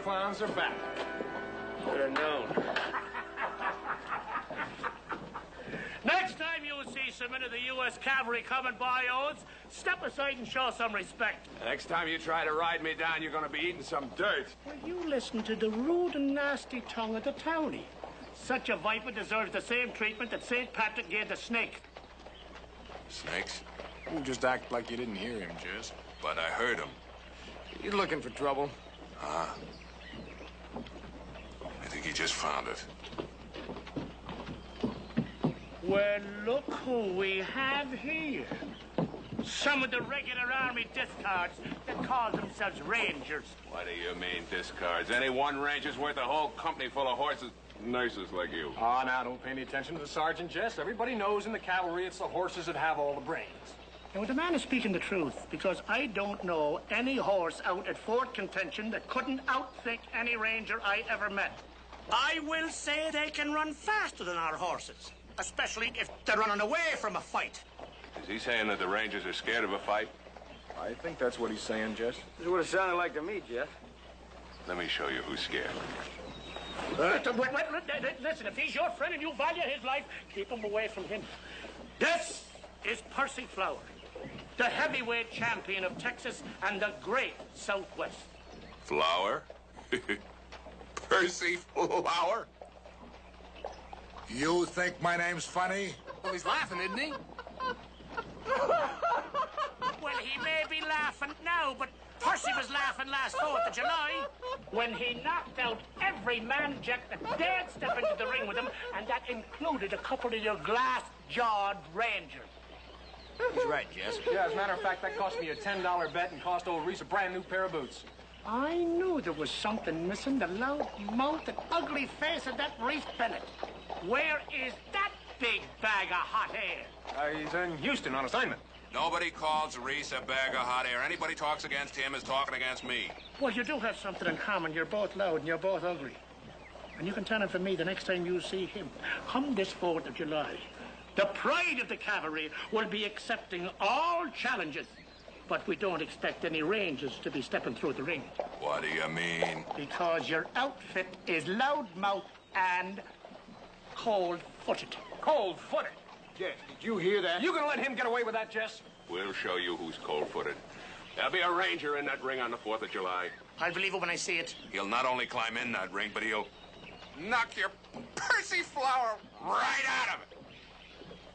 clowns are back. Should have known. Next time you see some of the U.S. Cavalry coming by, Oates, step aside and show some respect. Next time you try to ride me down, you're going to be eating some dirt. Well, you listen to the rude and nasty tongue of the townie. Such a viper deserves the same treatment that St. Patrick gave the snake. Snakes? You just act like you didn't hear him, Jess. But I heard him. He's looking for trouble. Ah. I think he just found it. Well, look who we have here. Some of the regular army discards that call themselves Rangers. What do you mean, discards? Any one ranger's worth a whole company full of horses, nurses like you. Oh, now, don't pay any attention to the sergeant, Jess. Everybody knows in the cavalry it's the horses that have all the brains. Now, the man is speaking the truth, because I don't know any horse out at Fort Contention that couldn't outthink any ranger I ever met. I will say they can run faster than our horses, especially if they're running away from a fight. Is he saying that the rangers are scared of a fight? I think that's what he's saying, Jess. This is what it sounded like to me, Jeff. Let me show you who's scared. Listen, if he's your friend and you value his life, keep him away from him. This is Percy Flower, the heavyweight champion of Texas and the great Southwest. Flower? Percy Flower? You think my name's funny? Well, he's laughing, isn't he? Well, he may be laughing now, but Percy was laughing last 4th of July when he knocked out every man jack that dared step into the ring with him, and that included a couple of your glass-jawed rangers. He's right, Jess. Yeah, as a matter of fact, that cost me a $10 bet and cost old Reese a brand new pair of boots. I knew there was something missing, the loud mouth and ugly face of that Reese Bennett. Where is that big bag of hot air? He's in Houston on assignment. Nobody calls Reese a bag of hot air. Anybody talks against him is talking against me. Well, you do have something in common. You're both loud and you're both ugly. And you can tell him for me the next time you see him. Come this 4th of July. The pride of the cavalry will be accepting all challenges. But we don't expect any rangers to be stepping through the ring. What do you mean? Because your outfit is loudmouth and cold-footed. Cold-footed? Jess, did you hear that? You gonna let him get away with that, Jess? We'll show you who's cold-footed. There'll be a ranger in that ring on the 4th of July. I'll believe it when I see it. He'll not only climb in that ring, but he'll knock your Percy Flower right out of it.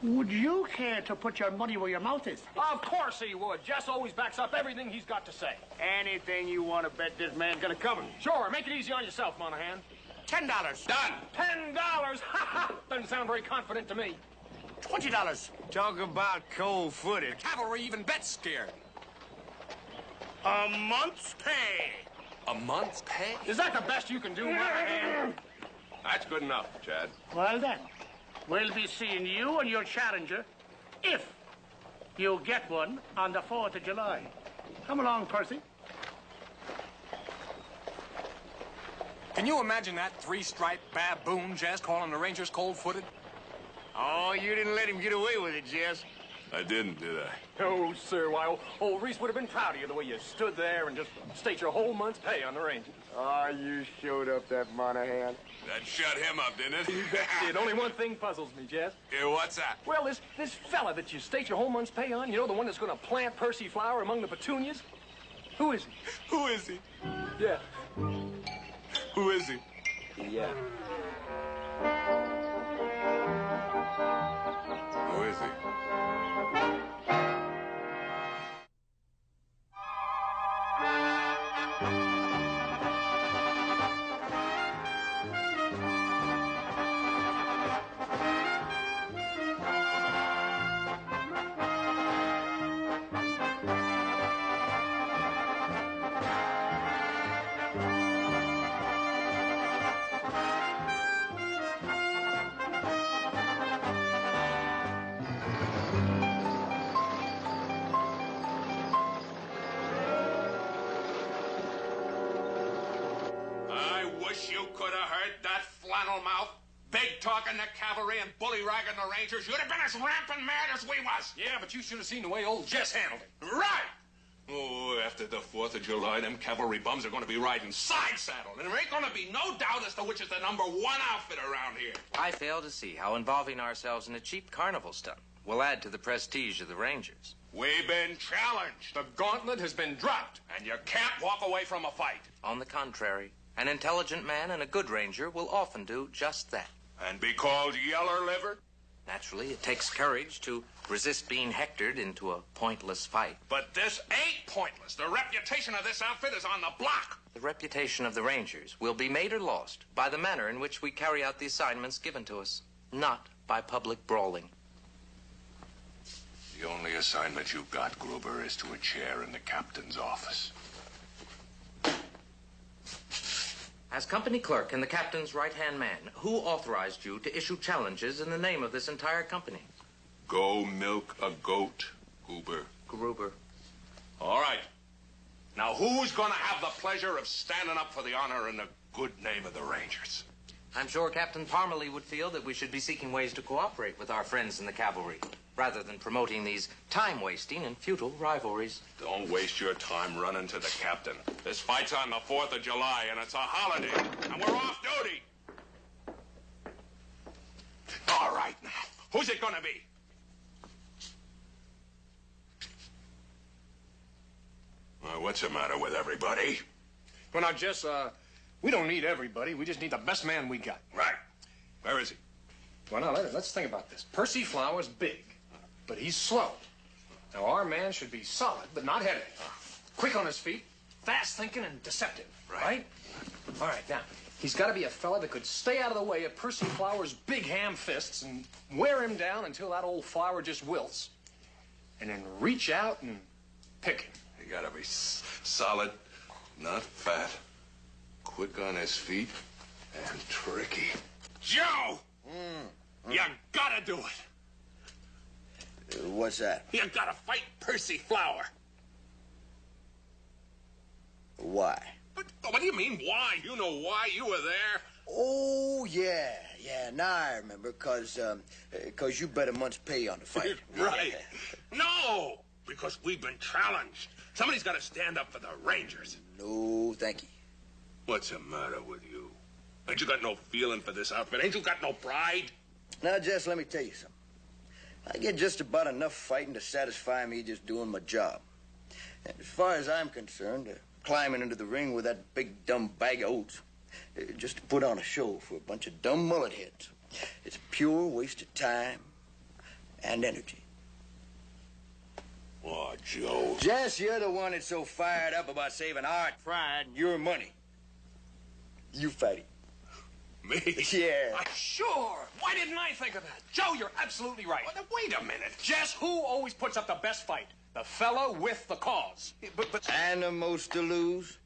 Would you care to put your money where your mouth is? Of course he would. Jess always backs up everything he's got to say. Anything you want to bet this man's gonna cover. Sure, make it easy on yourself, Monahan. $10. Done. $10? Ha ha! Doesn't sound very confident to me. $20. Talk about cold-footed. Cavalry even bets scared. A month's pay. A month's pay? Is that the best you can do, Monahan? That's good enough, Chad. Well then, we'll be seeing you and your challenger, if you get one, on the 4th of July. Come along, Percy. Can you imagine that three-striped baboon, Jess, calling the Rangers cold-footed? Oh, you didn't let him get away with it, Jess. I didn't, did I? Oh, sir, why, old Reese would have been proud of you the way you stood there and just staked your whole month's pay on the Rangers. Oh, you showed up that Monahan. That shut him up, didn't it? It only one thing puzzles me, Jess. Yeah, what's that? Well, this fella that you staked your whole month's pay on, you know, the one that's going to plant Percy Flower among the petunias? Who is he? Who is he? Yeah. Who is he? Yeah. Who is he? You could have heard that flannel mouth, big talking the cavalry and bully-ragging the Rangers. You'd have been as rampant mad as we was. Yeah, but you should have seen the way old Jess handled it. Right! Oh, after the 4th of July, them cavalry bums are going to be riding side saddle. And there ain't going to be no doubt as to which is the #1 outfit around here. I fail to see how involving ourselves in a cheap carnival stunt will add to the prestige of the Rangers. We've been challenged. The gauntlet has been dropped. And you can't walk away from a fight. On the contrary, an intelligent man and a good Ranger will often do just that. And be called yeller-livered? Naturally, it takes courage to resist being hectored into a pointless fight. But this ain't pointless. The reputation of this outfit is on the block. The reputation of the Rangers will be made or lost by the manner in which we carry out the assignments given to us, not by public brawling. The only assignment you've got, Gruber, is to a chair in the captain's office. As company clerk and the captain's right-hand man, who authorized you to issue challenges in the name of this entire company? Go milk a goat, Gruber. Gruber. All right. Now, who's going to have the pleasure of standing up for the honor and the good name of the Rangers? I'm sure Captain Parmalee would feel that we should be seeking ways to cooperate with our friends in the cavalry, rather than promoting these time-wasting and futile rivalries. Don't waste your time running to the captain. This fight's on the 4th of July, and it's a holiday, and we're off duty. All right, now. Who's it going to be? What's the matter with everybody? Well, now, Jess, we don't need everybody. We just need the best man we got. Right. Where is he? Well, now, let's think about this. Percy Flower's big, but he's slow. Now, our man should be solid, but not heavy. Quick on his feet, fast-thinking, and deceptive, right? All right, now, he's got to be a fella that could stay out of the way of Percy Flower's big ham fists and wear him down until that old flower just wilts, and then reach out and pick him. He got to be solid, not fat, quick on his feet, and tricky. Joe! You gotta do it. What's that? You gotta fight Percy Flower. Why? But what do you mean, why? You know why. You were there. Oh, yeah. Now I remember, because you bet a month's pay on the fight. Right. No, because we've been challenged. Somebody's got to stand up for the Rangers. No, thank you. What's the matter with you? Ain't you got no feeling for this outfit? Ain't you got no pride? Now, Jess, let me tell you something. I get just about enough fighting to satisfy me just doing my job. And as far as I'm concerned, climbing into the ring with that big dumb bag of oats, just to put on a show for a bunch of dumb mullet heads, it's a pure waste of time and energy. Oh, Joe. Jess, you're the one that's so fired up about saving our pride and your money. You fight it. Me? Yeah. Sure. Why didn't I think of that? Joe, you're absolutely right. Well, wait a minute. Jess, who always puts up the best fight? The fella with the cause. But And the most to lose.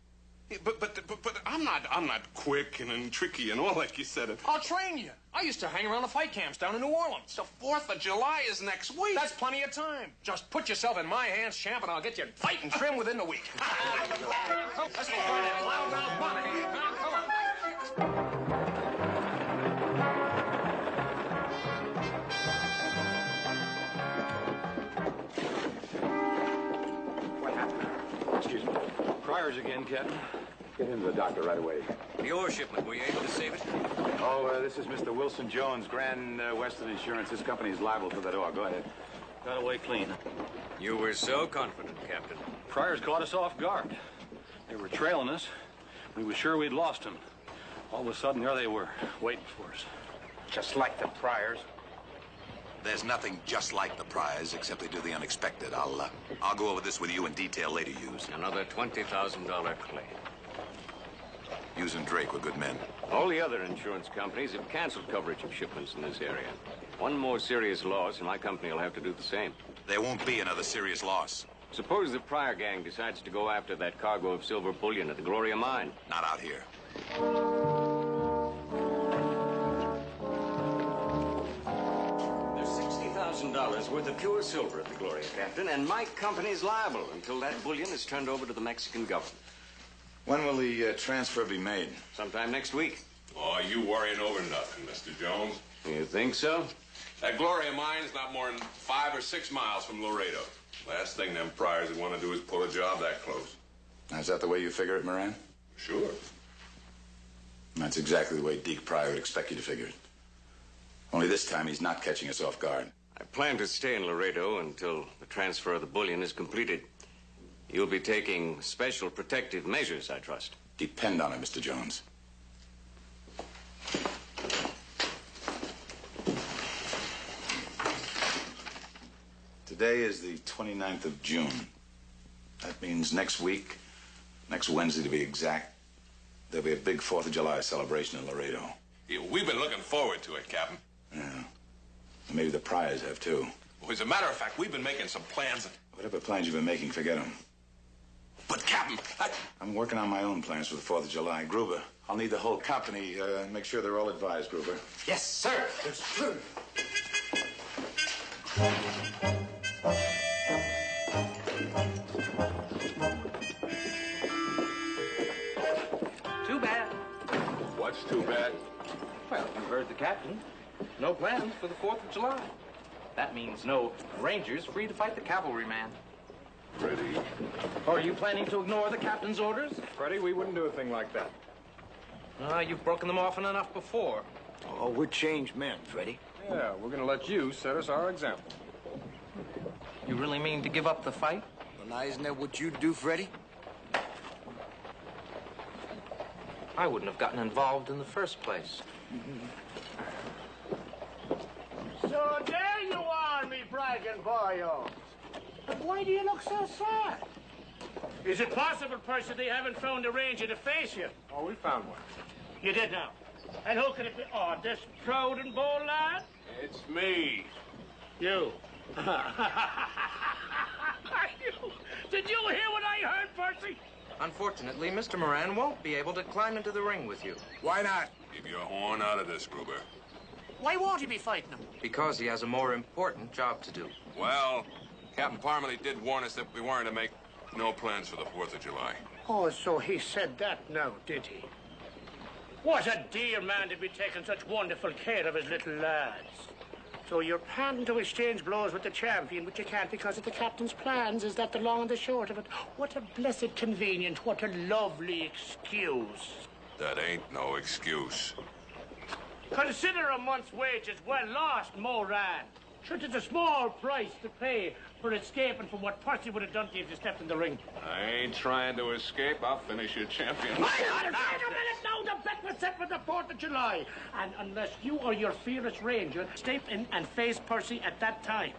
But I'm not quick and tricky and all like you said. I'll train you. I used to hang around the fight camps down in New Orleans. The 4th of July is next week. That's plenty of time. Just put yourself in my hands, champ, and I'll get you fighting trim within the week. Let's go find that loudmouth Bonnie. Now, come on. What happened? Excuse me. Pryor's again, Captain. Get him to the doctor right away. Your shipment, were you able to save it? Oh, this is Mr. Wilson Jones, Grand Western Insurance. This company's liable for the dog. Go ahead. Got away clean. You were so confident, Captain. Pryor's caught us off guard. They were trailing us. We were sure we'd lost him. All of a sudden, there they were, waiting for us. Just like the Pryors. There's nothing just like the Pryors, except they do the unexpected. I'll go over this with you in detail later, Hughes. Another $20,000 claim. Hughes and Drake were good men. All the other insurance companies have canceled coverage of shipments in this area. One more serious loss, and my company will have to do the same. There won't be another serious loss. Suppose the Pryor gang decides to go after that cargo of silver bullion at the Gloria mine. Not out here. There's $60,000 worth of pure silver at the Gloria, Captain, and my company's liable until that bullion is turned over to the Mexican government. When will the transfer be made? Sometime next week. Oh, you worrying over nothing, Mr. Jones. You think so? That Gloria mine's not more than 5 or 6 miles from Laredo. Last thing them priors would want to do is pull a job that close. Now, is that the way you figure it, Moran? Sure. That's exactly the way Deke Pryor would expect you to figure it. Only this time he's not catching us off guard. I plan to stay in Laredo until the transfer of the bullion is completed. You'll be taking special protective measures, I trust. Depend on it, Mr. Jones. Today is the 29th of June. That means next week, next Wednesday to be exact, there'll be a big 4th of July celebration in Laredo. Yeah, we've been looking forward to it, Captain. Yeah. And maybe the Pryors have, too. Well, as a matter of fact, we've been making some plans. Whatever plans you've been making, forget them. But, Captain, I'm working on my own plans for the 4th of July. Gruber, I'll need the whole company. Make sure they're all advised, Gruber. Yes, sir. Yes, sir. Too bad. What's too bad? Well, you heard the captain. No plans for the 4th of July. That means no Rangers free to fight the cavalryman. Freddie. Or are you planning to ignore the captain's orders? Freddie, we wouldn't do a thing like that. You've broken them often enough before. Oh, we're changed men, Freddie. Yeah, we're going to let you set us our example. You really mean to give up the fight? Well, now, isn't that what you'd do, Freddie? I wouldn't have gotten involved in the first place. So there you are, me bragging boyos. But why do you look so sad? Is it possible, Percy, they haven't found a ranger to face you? Oh, we found one. You did now. And who could it be? Oh, this proud and bold lad? It's me. You. Did you hear what I heard, Percy? Unfortunately, Mr. Moran won't be able to climb into the ring with you. Why not? Keep your horn out of this, Gruber. Why won't he be fighting him? Because he has a more important job to do. Well, Captain Parmalee did warn us that we weren't to make no plans for the 4th of July. Oh, so he said that now, did he? What a dear man to be taking such wonderful care of his little lads. So you're planning to exchange blows with the champion, but you can't because of the captain's plans. Is that the long and the short of it? What a blessed convenient, what a lovely excuse. That ain't no excuse. Consider a month's wages well lost, Moran. Sure, it's a small price to pay for escaping from what Percy would have done to you if you stepped in the ring. I ain't trying to escape. I'll finish you champion. Wait a minute now. The bet was set for the 4th of July. And unless you or your fearless ranger step in and face Percy at that time,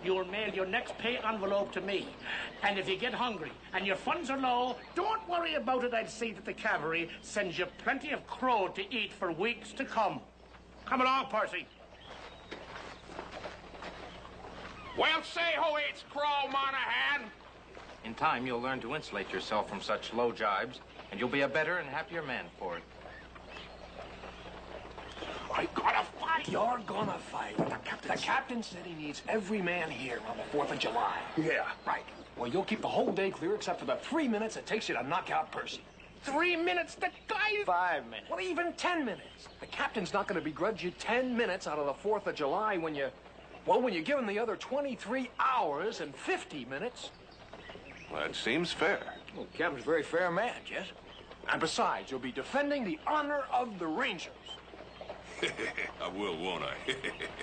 you'll mail your next pay envelope to me. And if you get hungry and your funds are low, don't worry about it. I'd see that the cavalry sends you plenty of crow to eat for weeks to come. Come along, Percy. Well, say who eats crow, Monahan? In time, you'll learn to insulate yourself from such low jibes, and you'll be a better and happier man for it. I gotta fight. You're gonna fight. The captain said he needs every man here on the 4th of July. Yeah. Right. Well, you'll keep the whole day clear except for the 3 minutes it takes you to knock out Percy. 3 minutes? The guy... 5 minutes. Well, even 10 minutes. The captain's not gonna begrudge you 10 minutes out of the 4th of July when you... Well, when you give him the other 23 hours and 50 minutes. That seems fair. Well, Captain's a very fair man, Jess. And besides, you'll be defending the honor of the Rangers. I will, won't I?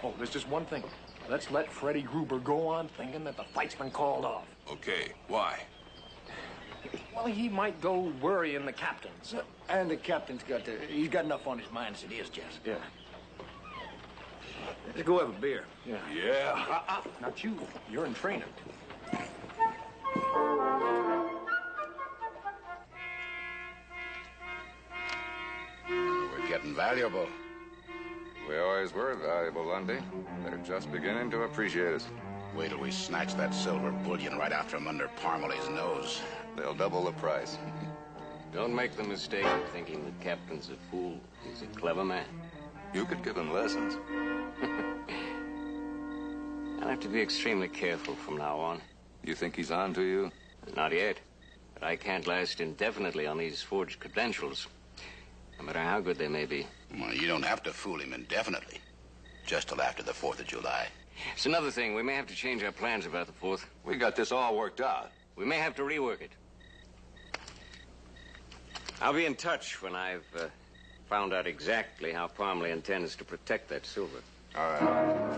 Oh, there's just one thing. Let's let Freddie Gruber go on thinking that the fight's been called off. Okay, why? Well, he might go worrying the captains. And the captain's he's got enough on his mind as it is, Jess. Yeah. Let's go have a beer. Yeah. Not you. You're in training. We're getting valuable. We always were valuable, Lundy. They're just beginning to appreciate us. Wait till we snatch that silver bullion right out from under Parmalee's nose. They'll double the price. Don't make the mistake of thinking the captain's a fool. He's a clever man. You could give him lessons. I'll have to be extremely careful from now on. You think he's on to you? Not yet. But I can't last indefinitely on these forged credentials, no matter how good they may be. Well, you don't have to fool him indefinitely. Just till after the 4th of July. It's another thing. We may have to change our plans about the 4th. We got this all worked out. We may have to rework it. I'll be in touch when I've found out exactly how Parmalee intends to protect that silver. All right.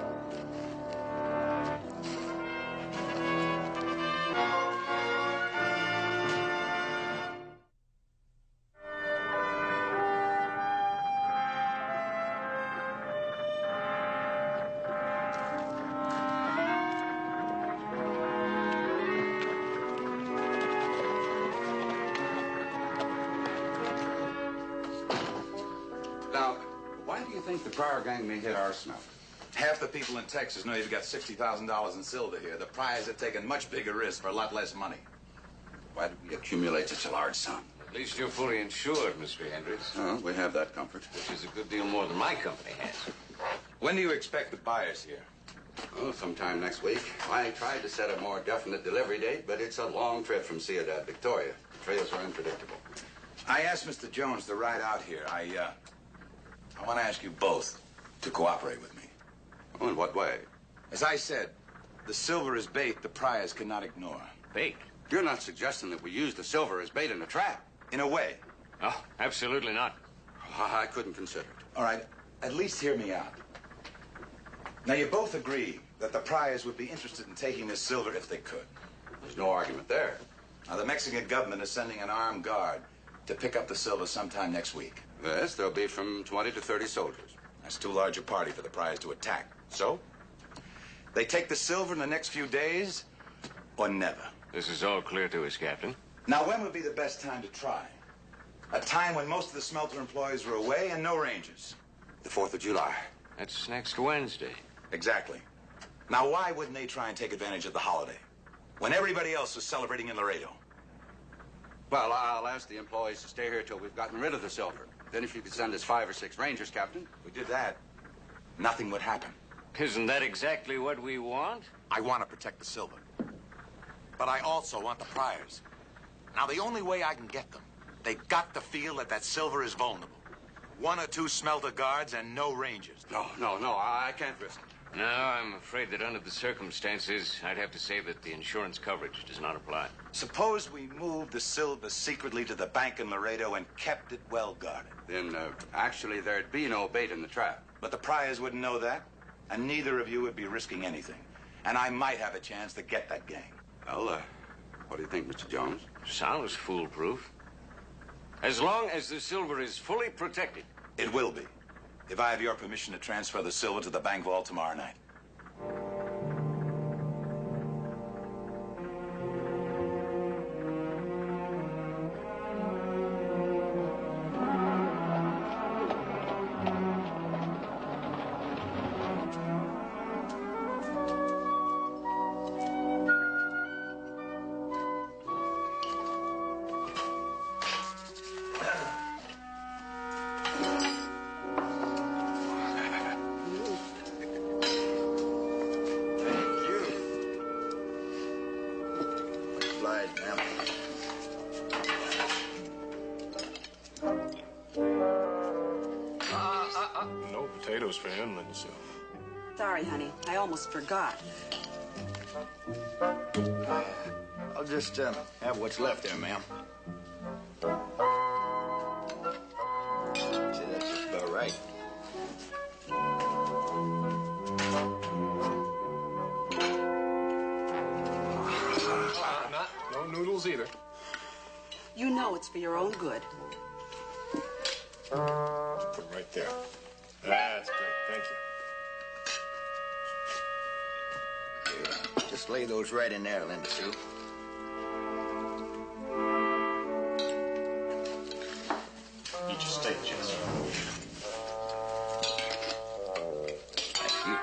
Now, why do you think the Pryor gang may hit our smelt? Half the people in Texas know you've got $60,000 in silver here. The Pryors have taken much bigger risks for a lot less money. Why did we accumulate such a large sum? At least you're fully insured, Mr. Hendricks. Oh, we have that comfort. Which is a good deal more than my company has. When do you expect the buyers here? Oh, sometime next week. I tried to set a more definite delivery date, but it's a long trip from Ciudad Victoria. Trails are unpredictable. I asked Mr. Jones to ride out here. I want to ask you both to cooperate with me. Oh, in what way? As I said, the silver is bait the Pryors cannot ignore. Bait? You're not suggesting that we use the silver as bait in a trap? In a way. Oh, absolutely not. I couldn't consider it. All right, at least hear me out. Now, you both agree that the Pryors would be interested in taking this silver if they could. There's no argument there. Now, the Mexican government is sending an armed guard to pick up the silver sometime next week. Yes, there'll be from 20 to 30 soldiers. That's too large a party for the Pryors to attack. So, they take the silver in the next few days, or never. This is all clear to us, Captain. Now, when would be the best time to try? A time when most of the smelter employees are away and no rangers. The 4th of July. That's next Wednesday. Exactly. Now, why wouldn't they try and take advantage of the holiday when everybody else is celebrating in Laredo? Well, I'll ask the employees to stay here till we've gotten rid of the silver. Then if you could send us 5 or 6 rangers, Captain. If we did that, nothing would happen. Isn't that exactly what we want? I want to protect the silver. But I also want the Pryors. Now, the only way I can get them, they've got to feel that that silver is vulnerable. 1 or 2 smelter guards and no rangers. No, I can't risk it. No, I'm afraid that under the circumstances, I'd have to say that the insurance coverage does not apply. Suppose we moved the silver secretly to the bank in Laredo and kept it well guarded. Then, actually, there'd be no bait in the trap. But the Pryors wouldn't know that, and neither of you would be risking anything. And I might have a chance to get that gang. Well, what do you think, Mr. Jones? Sounds foolproof. As long as the silver is fully protected. It will be, if I have your permission to transfer the silver to the bank vault tomorrow night. No potatoes for him, Lindsay. Sorry, honey. I almost forgot. I'll just have what's left there, ma'am. See, that's just about right. No noodles either. You know it's for your own good. Put them right there. That's great. Thank you. Just lay those right in there, Linda Sue. Eat your steak, Jess. Thank you.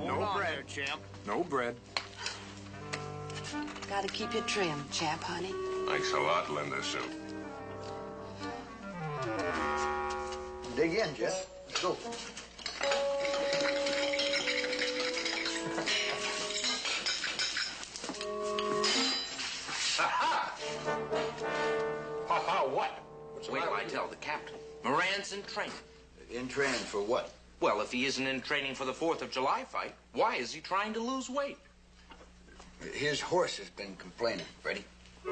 No bread, champ. No bread. Gotta keep you trim, champ, honey. Thanks a lot, Linda Sue. Dig in, Jeff. Let's go. Ha! How what? What's the Wait matter till I with you? tell the captain. Moran's in training. In training for what? Well, if he isn't in training for the 4th of July fight, why is he trying to lose weight? His horse has been complaining, Freddie. Eat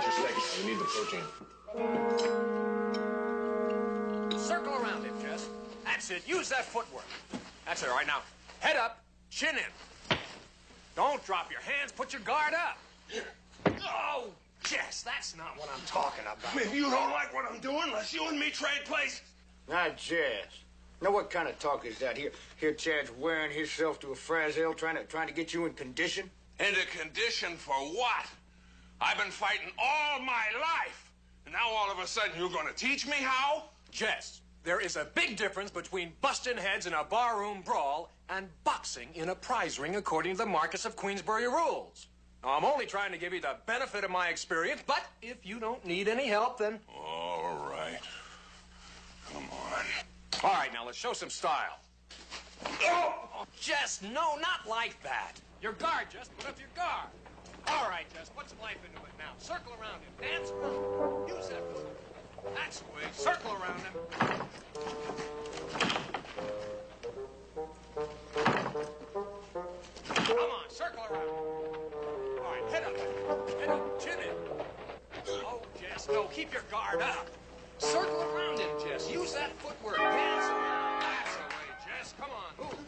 your steak. You need the protein. Circle around him, Jess. That's it. Use that footwork. That's it. All right, now, head up, chin in. Don't drop your hands. Put your guard up. Oh, Jess, that's not what I'm talking about. Maybe you don't like what I'm doing unless you and me trade places. Not Jazz. Now, what kind of talk is that? Here, Chad's wearing himself to a frazzle, trying to get you in condition? Into condition for what? I've been fighting all my life. And now all of a sudden you're going to teach me how? Jess, there is a big difference between busting heads in a barroom brawl and boxing in a prize ring according to the Marquess of Queensberry rules. Now, I'm only trying to give you the benefit of my experience, but if you don't need any help, then... All right. Come on. All right, now let's show some style. Oh, Jess, no, not like that. Your guard, Jess. Put up your guard. All right, Jess, put some life into it now. Circle around him. Dance around. Use that foot. That's the way. Circle around him. Come on, circle around. All right, head up. Head up. Chin in. Oh, Jess, no, keep your guard up. Circle around him, Jess. Use that footwork. Dance around. That's the way, Jess. Come on, move.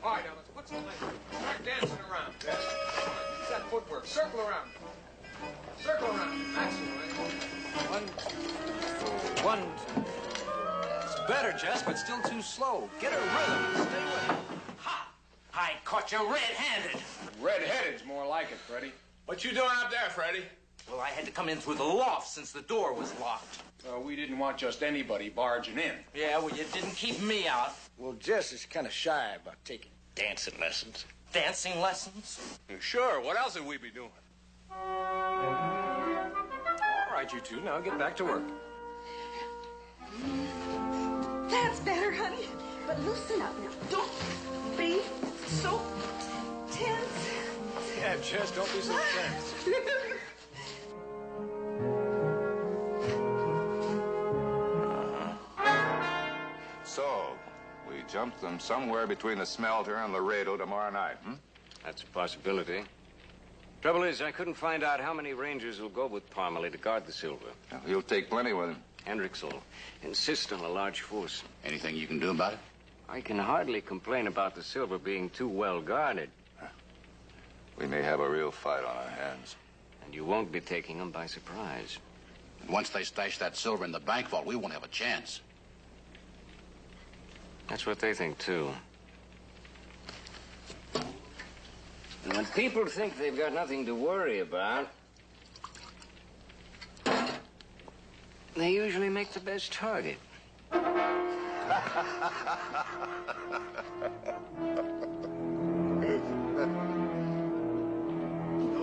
All right, now let's put some life. Start dancing around, Jess. Come on, use that footwork. Circle around. Circle around. That's the way. 1, 2, 4. 1, 2. It's better, Jess, but still too slow. Get a rhythm. Stay with it. Ha! I caught you red-handed. Red-headed's more like it, Freddie. What you doing up there, Freddie? Well, I had to come in through the loft since the door was locked. We didn't want just anybody barging in. Yeah, well, you didn't keep me out. Well, Jess is kind of shy about taking dancing lessons. Dancing lessons? Sure. What else would we be doing? All right, you two, now get back to work. That's better, honey. But loosen up now. Don't be so tense. Yeah, Jess, don't be so tense. So, we jumped them somewhere between the smelter and Laredo tomorrow night, hmm? That's a possibility. Trouble is, I couldn't find out how many Rangers will go with Parmalee to guard the silver. Well, he'll take plenty with him. Hendricks will insist on a large force. Anything you can do about it? I can hardly complain about the silver being too well guarded. We may have a real fight on our hands. And you won't be taking them by surprise. And once they stash that silver in the bank vault, we won't have a chance. That's what they think, too. And when people think they've got nothing to worry about, they usually make the best target. No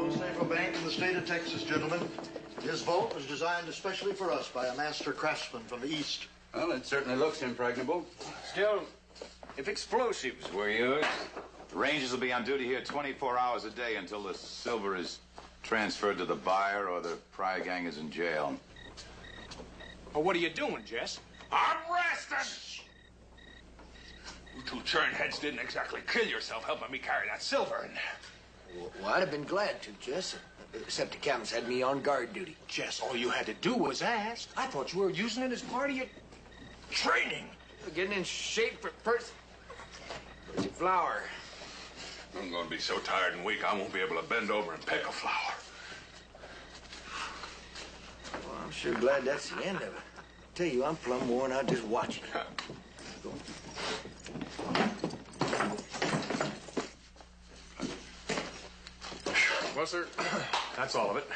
safer bank in the state of Texas, gentlemen. This vault was designed especially for us by a master craftsman from the East. Well, it certainly looks impregnable. Still, if explosives were used... The Rangers will be on duty here 24 hours a day until the silver is transferred to the buyer or the prior gang is in jail. Well, what are you doing, Jess? I'm resting! You two churnheads didn't exactly kill yourself helping me carry that silver in there. Well, I'd have been glad to, Jess. Except the captain's had me on guard duty. Jess, all you had to do was ask. I thought you were using it as part of your training. Getting in shape for Percy Flower. I'm going to be so tired and weak I won't be able to bend over and pick a flower. Well, I'm sure glad that's the end of it. Tell you, I'm plumb worn out just watching it. Well, sir, that's all of it.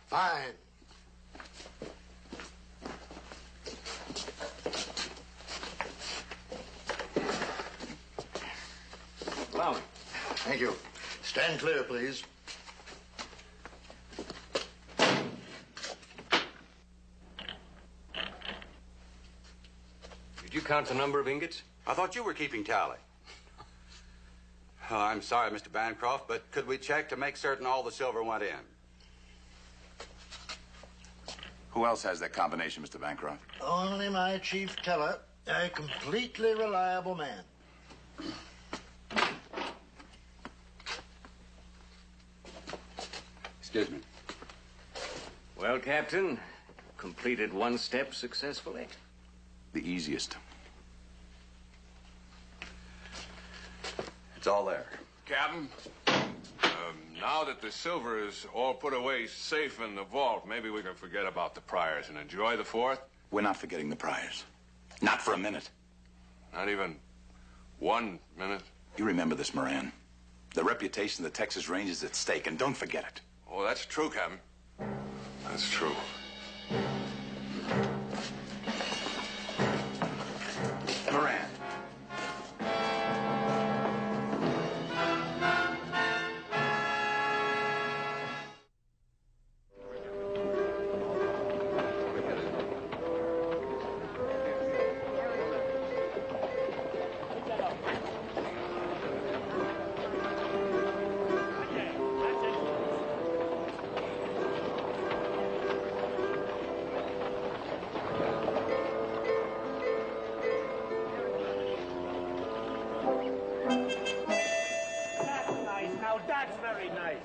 Fine. Allow me. Thank you. Stand clear, please. Did you count the number of ingots? I thought you were keeping tally. Oh, I'm sorry, Mr. Bancroft, but could we check to make certain all the silver went in? Who else has that combination, Mr. Bancroft? Only my chief teller, a completely reliable man. Excuse me. Well, Captain, completed one step successfully. The easiest. It's all there. Captain, now that the silver is all put away safe in the vault, maybe we can forget about the priors and enjoy the 4th? We're not forgetting the priors. Not for a minute. Not even 1 minute? You remember this, Moran. The reputation of the Texas Rangers is at stake, and don't forget it. Oh, that's true, Captain. That's true. Moran. That's very nice.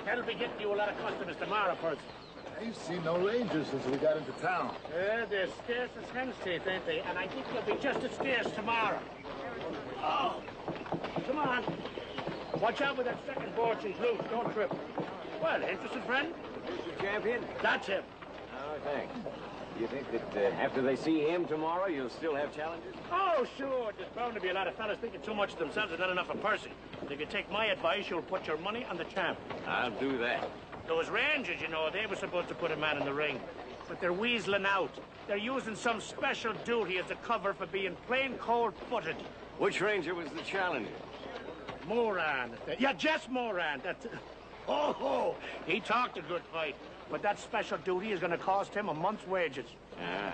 That'll be getting you a lot of customers tomorrow, Percy. I've seen no Rangers since we got into town. Yeah, they're scarce as hen's teeth, ain't they? And I think they'll be just as scarce tomorrow. Oh, come on. Watch out with that second board. She's loose. Don't trip. Well, interested friend? Who's the champion? That's him. Oh, thanks. You think that after they see him tomorrow, you'll still have challenges? Oh, sure. There's bound to be a lot of fellas thinking too much of themselves and not enough of Percy. But if you take my advice, you'll put your money on the champ. I'll do that. Those Rangers, you know, they were supposed to put a man in the ring. But they're weaseling out. They're using some special duty as a cover for being plain cold-footed. Which Ranger was the challenger? Moran. Yeah, Jess Moran. That's... Oh, he talked a good fight. But that special duty is going to cost him a month's wages. Ah.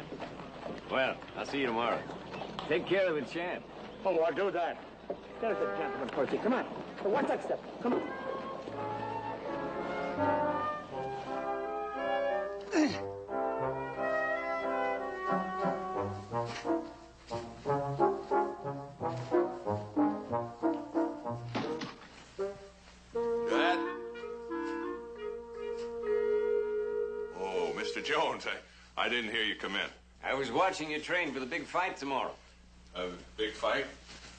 Well, I'll see you tomorrow. Take care of the champ. Oh, I'll do that. There's the gentleman, Percy. Come on. Watch that step. Come on. Dad? Oh, Mr. Jones, I didn't hear you come in. I was watching you train for the big fight tomorrow. A big fight?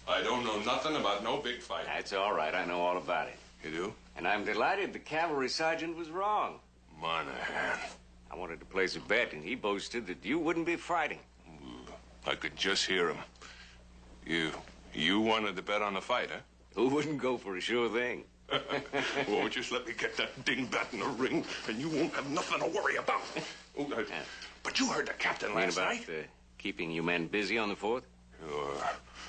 I don't know nothing about no big fight. That's all right. I know all about it. You do? And I'm delighted the cavalry sergeant was wrong. Monahan. I wanted to place a bet, and he boasted that you won't be fighting. I could just hear him. You wanted to bet on the fight, huh? Who wouldn't go for a sure thing? Well, just let me get that dingbat in the ring, and you won't have nothing to worry about. Oh, but you heard the captain last night. Keeping you men busy on the 4th?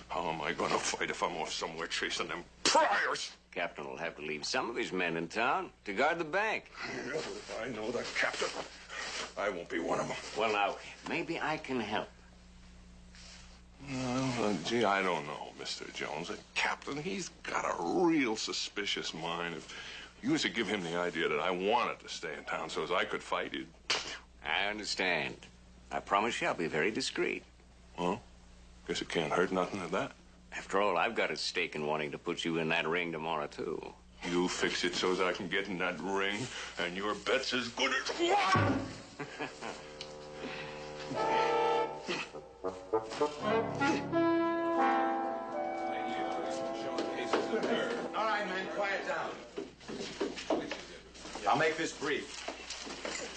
How am I going to fight if I'm off somewhere chasing them priors? Captain will have to leave some of his men in town to guard the bank. Yeah, if I know the captain, I won't be one of them. Well, now, maybe I can help. Well, gee, I don't know, Mr. Jones. The captain, he's got a real suspicious mind. If you was to give him the idea that I wanted to stay in town so as I could fight, he'd... I understand. I promise you I'll be very discreet. Well, guess it can't hurt nothing at that. After all, I've got a stake in wanting to put you in that ring tomorrow, too. You fix it so as I can get in that ring, and your bet's as good as one! All right, man, quiet down. I'll make this brief.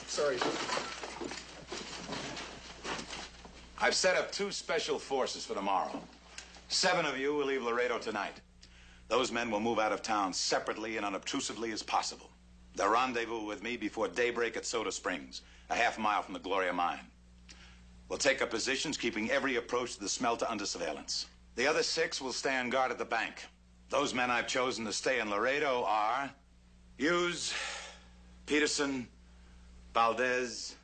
Sorry, sir. I've set up 2 special forces for tomorrow. 7 of you will leave Laredo tonight. Those men will move out of town separately and unobtrusively as possible. They'll rendezvous with me before daybreak at Soda Springs, a half-mile from the Gloria mine. We'll take up positions, keeping every approach to the smelter under surveillance. The other 6 will stay on guard at the bank. Those men I've chosen to stay in Laredo are Hughes, Peterson, Valdez,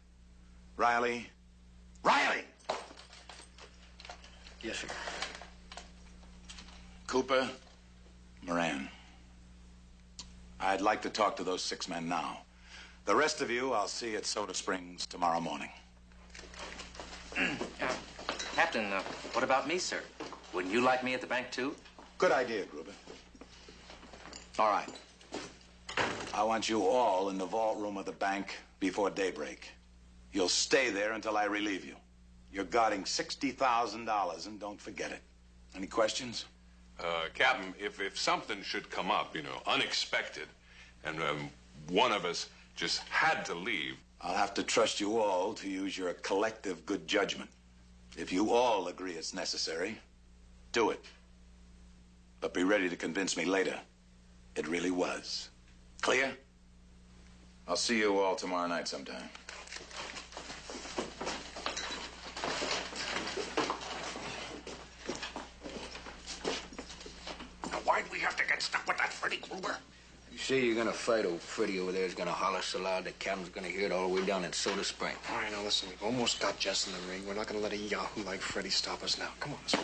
Riley. Riley! Yes, sir. Cooper, Moran. I'd like to talk to those 6 men now. The rest of you, I'll see at Soda Springs tomorrow morning. Captain, what about me, sir? Wouldn't you like me at the bank, too? Good idea, Gruber. All right. I want you all in the vault room of the bank before daybreak. You'll stay there until I relieve you. You're guarding $60,000, and don't forget it. Any questions? Captain, if something should come up, unexpected, and one of us just had to leave. I'll have to trust you all to use your collective good judgment. If you all agree it's necessary, do it. But be ready to convince me later it really was. Clear? I'll see you all tomorrow night sometime. Now, why'd we have to get stuck with that Freddy Krueger? You say you're gonna fight, old Freddy over there is gonna holler so loud the captain's gonna hear it all the way down in Soda Spring. All right, now listen, we've almost got Jess in the ring. We're not gonna let a yahoo like Freddy stop us now. Come on, let's go.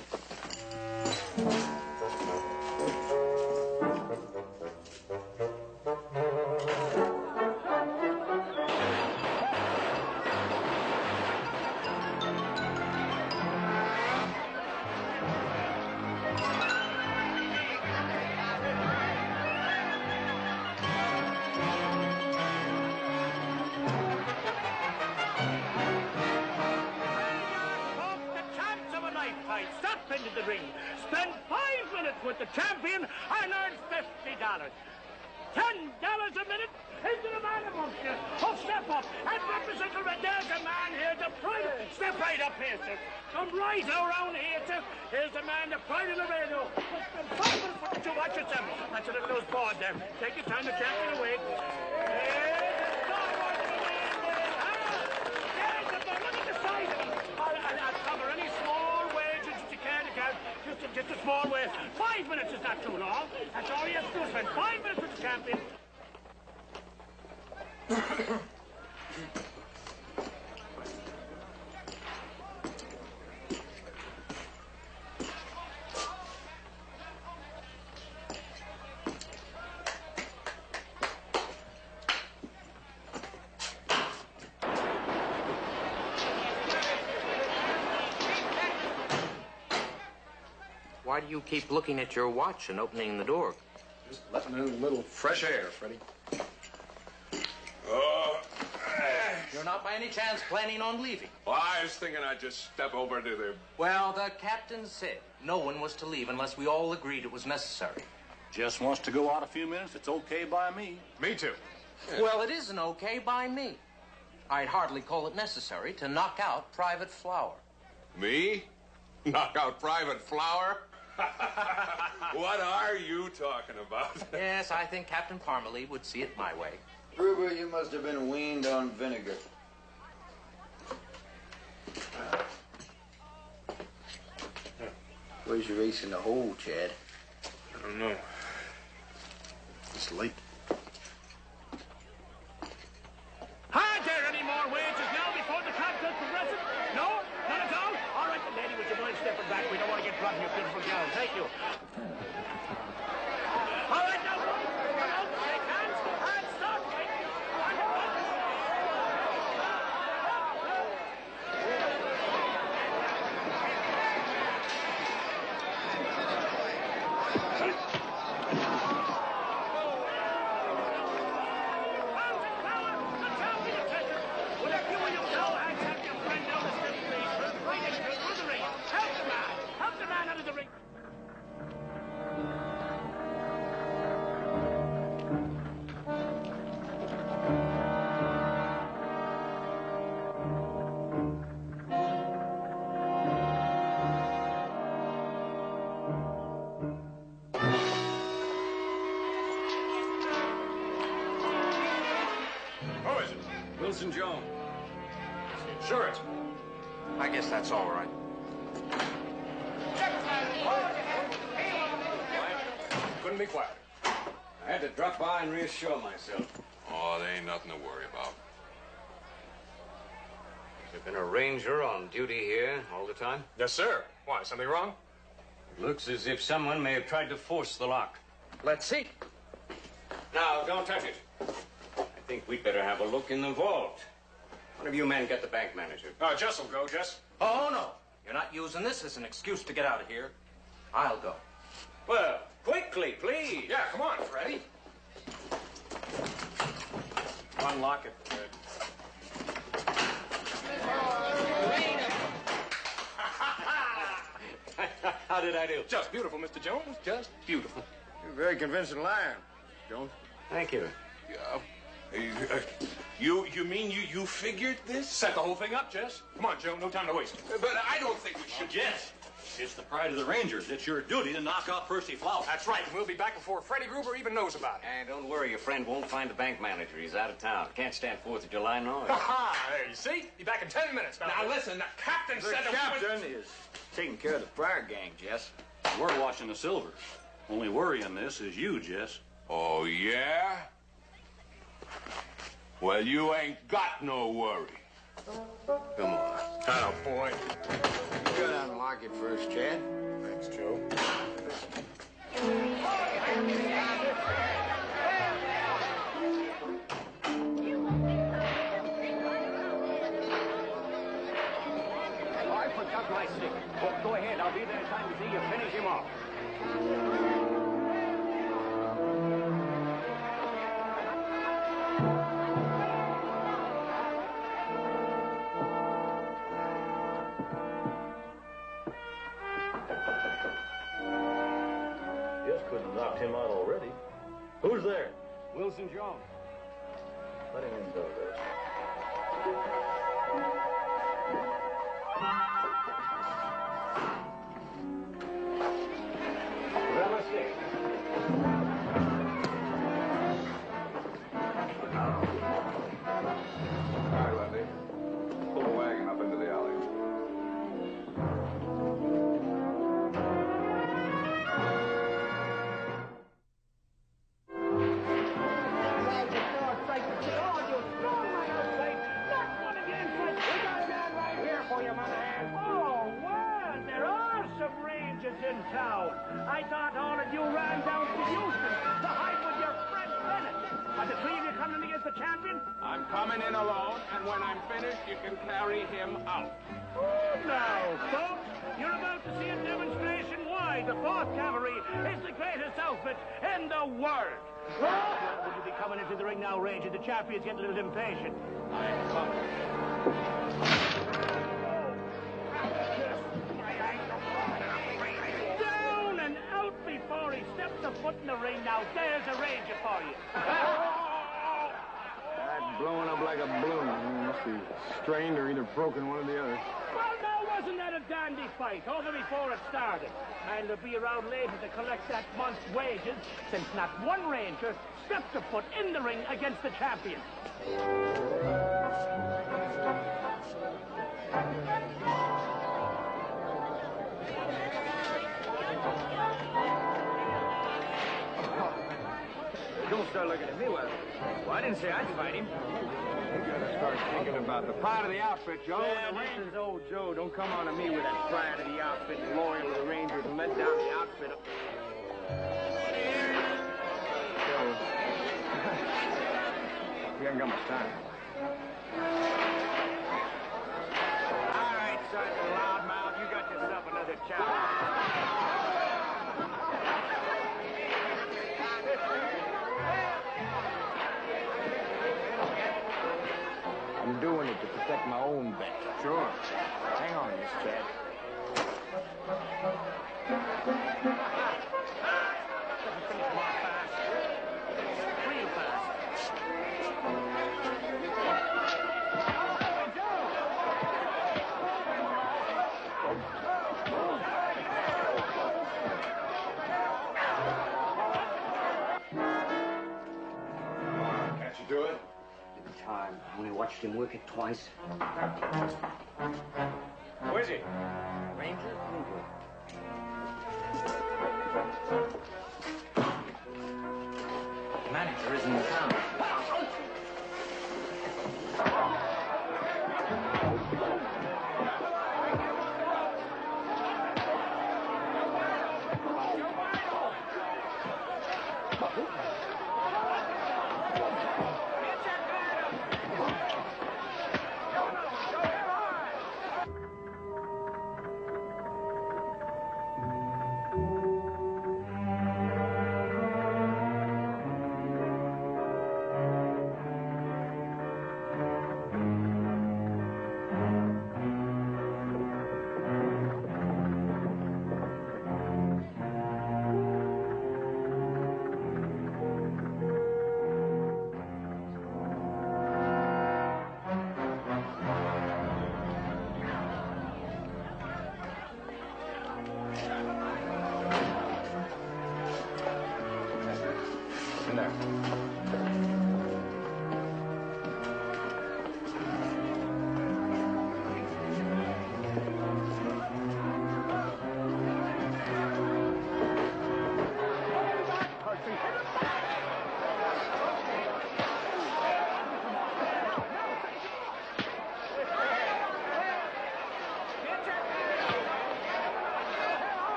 Spend 5 minutes with the champion and earn $50. $10 a minute? Is there a man amongst you? Oh, step up and represent the red. There's a man here, the pride. Step right up here, sir. Come right around here, sir. Here's the man, the pride of Laredo. Spend 5 minutes to watch yourself. That's a little loose board there. Take your time, the champion away. I'll cover any small wages that you can to get. Just a small wage. 5 minutes is not too long. That's all you have to do. Spend 5 minutes with the champion. Why do you keep looking at your watch and opening the door? Just letting in a little fresh air, Freddie. You're not by any chance planning on leaving? Well, I was thinking I'd just step over to the... Well, the captain said no one was to leave unless we all agreed it was necessary. Jess wants to go out a few minutes. It's okay by me. Me too. Yeah. Well, it isn't okay by me. I'd hardly call it necessary to knock out Private Flower. Me? Knock out Private Flower? What are you talking about? Yes, I think Captain Parmalee would see it my way. Gruber, you must have been weaned on vinegar. Where's your ace in the hole, Chad? I don't know. It's late. Are there any more wages now before the contest progresses? No? None at all? All right, then, lady, would you mind stepping back? We don't want to get blood in your beautiful gown. Thank you. All right, now, boys, come out, shake hands, and start fighting. Wilson Jones. Insurance. I guess that's all right. Couldn't be quiet. I had to drop by and reassure myself. Oh, there ain't nothing to worry about. Has there been a ranger on duty here all the time? Yes, sir. Why, something wrong? It looks as if someone may have tried to force the lock. Let's see. Now, don't touch it. I think think we'd better have a look in the vault. One of you men get the bank manager. Jess will go, Jess. Oh, no. You're not using this as an excuse to get out of here. I'll go. Well, quickly, please. Yeah, come on, Freddie. Unlock it, Fred. How did I do? Just beautiful, Mr. Jones. Just beautiful. You're a very convincing liar, Jones. Thank you. You mean you figured this? Set the whole thing up, Jess. Come on, Joe. No time to waste. But I don't think we should. Jess, it's the pride of the Rangers. It's your duty to knock out Percy Flowers. That's right. We'll be back before Freddie Gruber even knows about it. And don't worry, your friend won't find the bank manager. He's out of town. Can't stand 4th of July noise. Ha! There, you see? Be back in 10 minutes. Now listen, the captain said The captain is taking care of the Pryor gang, Jess. We're watching the silver. Only worry in this is you, Jess. Oh, yeah? Well, you ain't got no worry. Come on. Oh, boy. You gotta unlock it first, Chad. Thanks, Joe. I forgot my stick. Well, go ahead. I'll be there in time to see you finish him off. Just couldn't have knocked him out already. Who's there? Wilson Jones. Let him in, Douglas. Grab my stick. All right, Lundy. Pull the wagon up into the alley. In town. I thought all of you ran down to Houston to hide with your friend Bennett. Are the three of you coming in against the champion? I'm coming in alone, and when I'm finished, you can carry him out. Oh, now, folks, you're about to see a demonstration why the 4th Cavalry is the greatest outfit in the world. Would you be coming into the ring now, Ranger? The champion's getting a little impatient. I'm coming. Down and out before he steps a foot in the ring. Now, there's a Ranger for you. That's blowing up like a balloon. It must be strained or either broken, one or the other. Well, now, wasn't that a dandy fight over before it started? And they'll be around later to collect that month's wages, since not one Ranger stepped a foot in the ring against the champion. Don't start looking at me. Well, I didn't say I'd fight him. You gotta start thinking about the pride of the outfit, Joe. Yeah, this is old Joe. Don't come on to me with that pride of the outfit, loyal to the Rangers, and let down the outfit. Joe, we haven't got much time. All right, son, loudmouth, you got yourself another challenge. I'm doing it to protect my own back. Sure. Hang on, Miss Chad. Real fast. Can't you do it? Time. I only watched him work it twice. Who is he? Ranger? The manager isn't in town.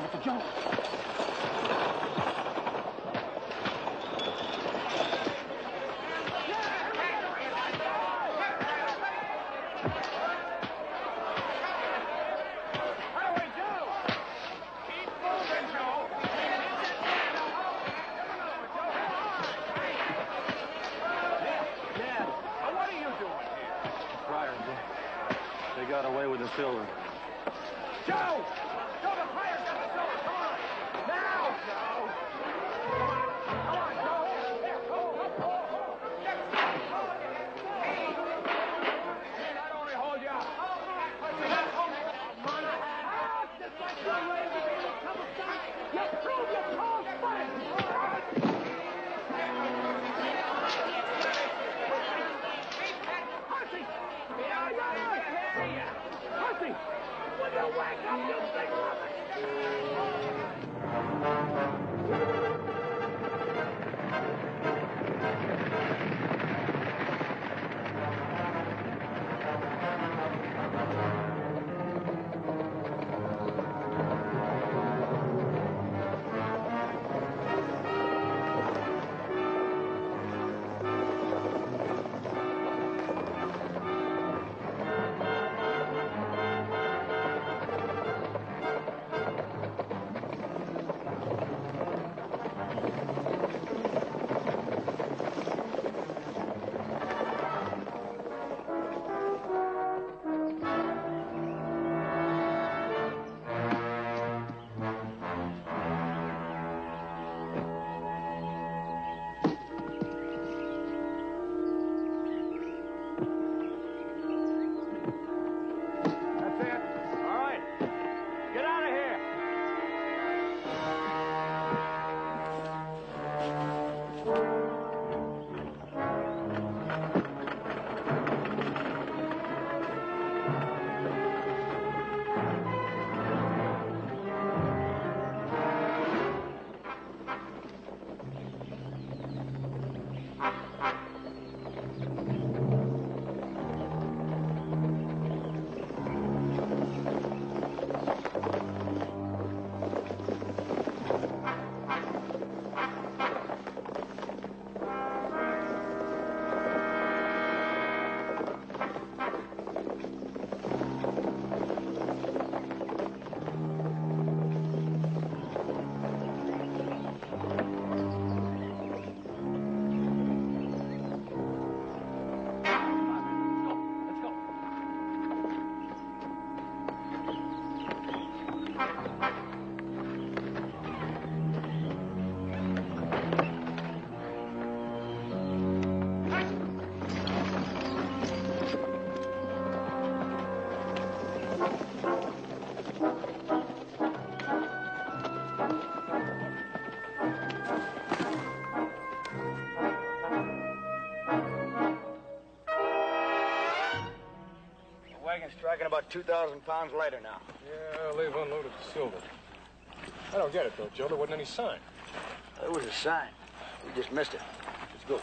Mr. Jones. They got away with the silver. Joe! Joe, the fire's got the silver! Come on! Now, Joe! Come on, Joe! Here, That only hold you up. Just like you're ready to be in trouble, son. You prove your call first! Percy! Percy! Will you wake up, you big rabbit? Striking about 2,000 pounds lighter now. Yeah, they've unloaded the silver. I don't get it, though, Joe. There wasn't any sign. There was a sign. We just missed it. Let's go.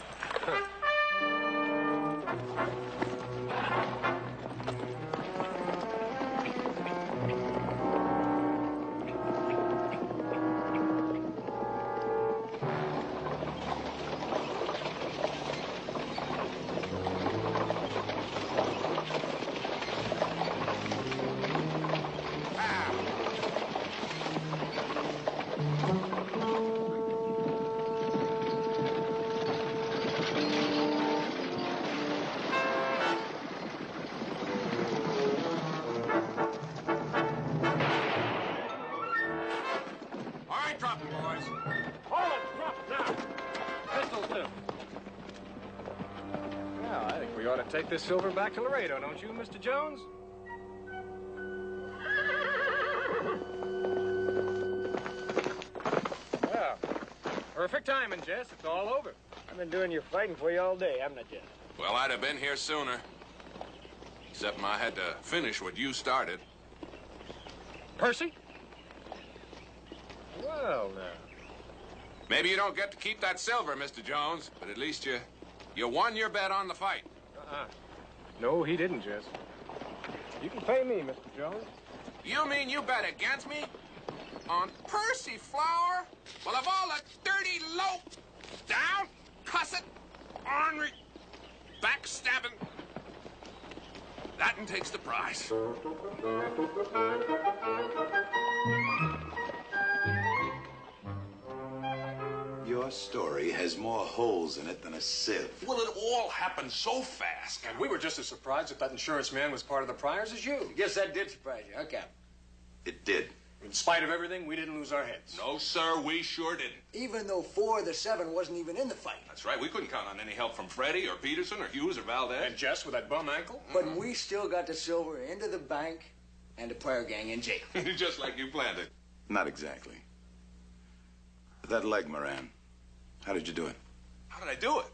Take this silver back to Laredo, don't you, Mr. Jones? Well, perfect timing, Jess. It's all over. I've been doing your fighting for you all day, haven't I, Jess? Well, I'd have been here sooner. Except I had to finish what you started. Percy? Well, now. Maybe you don't get to keep that silver, Mr. Jones, but at least you won your bet on the fight. No, he didn't, Jess. You can pay me, Mr. Jones. You mean you bet against me? On Percy Flower? Well, of all the dirty low, down, cussing, ornery, backstabbing, that one takes the prize. Your story has more holes in it than a sieve. Well, it all happened so fast. And we were just as surprised that insurance man was part of the Pryors as you. Guess that did surprise you, huh, Cap? It did. In spite of everything, we didn't lose our heads. No, sir, we sure didn't. Even though 4 of the 7 wasn't even in the fight. That's right. We couldn't count on any help from Freddie or Peterson or Hughes or Valdez. And Jess with that bum ankle. But we still got the silver into the bank and the Pryor gang in jail. Just like you planned it. Not exactly. That leg, Moran. How did you do it? How did I do it?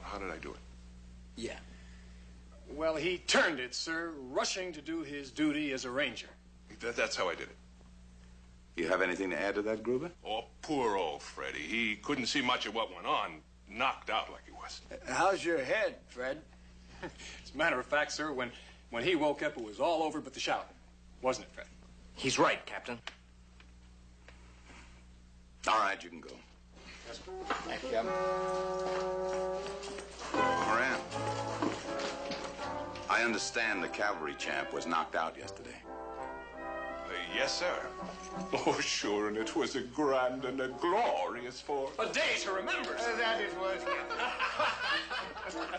How did I do it? Yeah. Well, he turned it, sir, rushing to do his duty as a ranger. That's how I did it. You have anything to add to that, Gruber? Oh, poor old Freddie. He couldn't see much of what went on. Knocked out like he was. How's your head, Fred? As a matter of fact, sir, when he woke up, it was all over but the shouting. Wasn't it, Fred? He's right, Captain. All right, you can go. Yes, Thank you, Captain. Moran, I understand the cavalry champ was knocked out yesterday. Yes, sir. Oh, sure, and it was a grand and a glorious fall. A day to remember. That it was, Captain.